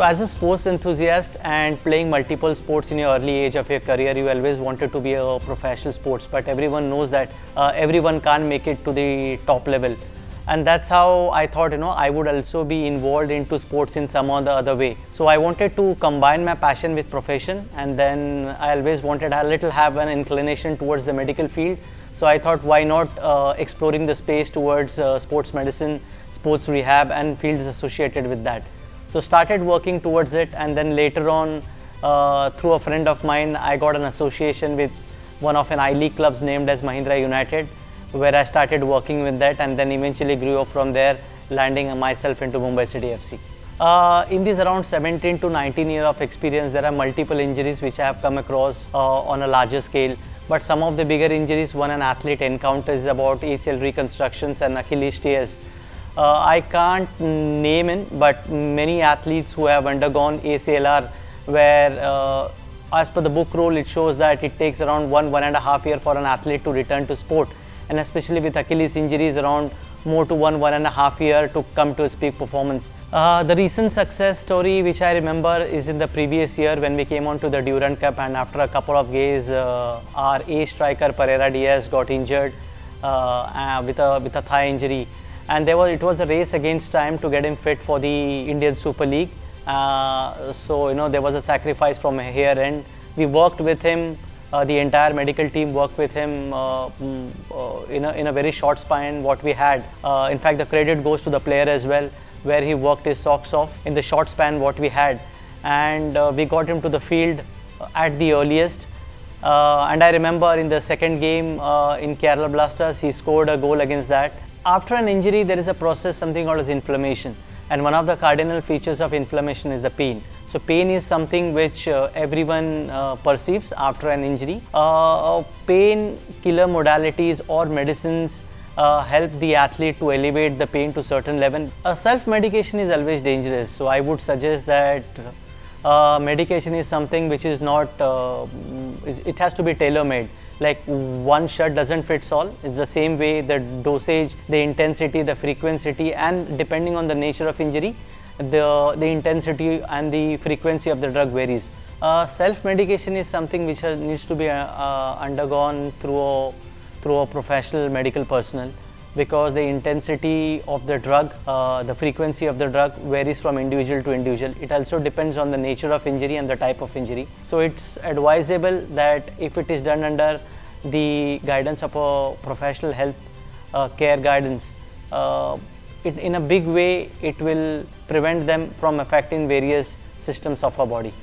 as a sports enthusiast and playing multiple sports in your early age of your career, you always wanted to be a professional sports, but everyone knows that everyone can't make it to the top level. And that's how I thought, I would also be involved into sports in some or the other way. So I wanted to combine my passion with profession, and then I always wanted to have an inclination towards the medical field. So I thought, why not exploring the space towards sports medicine, sports rehab, and fields associated with that. So started working towards it, and then later on, through a friend of mine, I got an association with one of an I-League clubs named as Mahindra United, where I started working with that, and then eventually grew up from there, landing myself into Mumbai City FC. In these around 17 to 19 years of experience, there are multiple injuries which I have come across on a larger scale. But some of the bigger injuries one an athlete encounters is about ACL reconstructions and Achilles tears. I can't name it, but many athletes who have undergone ACLR, where as per the book rule, it shows that it takes around 1.5 years for an athlete to return to sport. And especially with Achilles injuries, around more to 1.5 years to come to its peak performance. The recent success story which I remember is in the previous year when we came on to the Durand Cup, and after a couple of days, our ace striker Pereira Diaz got injured with a thigh injury, and it was a race against time to get him fit for the Indian Super League. So there was a sacrifice from here, and we worked with him. The entire medical team worked with him in a very short span what we had. In fact, the credit goes to the player as well, where he worked his socks off in the short span what we had, and we got him to the field at the earliest. And I remember in the second game in Kerala Blasters, he scored a goal against that. After an injury, there is a process, something called as inflammation. And one of the cardinal features of inflammation is the pain. So pain is something which everyone perceives after an injury. Pain killer modalities or medicines help the athlete to elevate the pain to certain level. Self-medication is always dangerous. So I would suggest that medication is something which is not, it has to be tailor-made. Like one shot doesn't fit all. It's the same way the dosage, the intensity, the frequency, and depending on the nature of injury, the intensity and the frequency of the drug varies. Self-medication is something which needs to be undergone through a professional medical personnel, because the intensity of the drug, the frequency of the drug varies from individual to individual. It also depends on the nature of injury and the type of injury. So it's advisable that if it is done under the guidance of a professional health care guidance, in a big way, it will prevent them from affecting various systems of our body.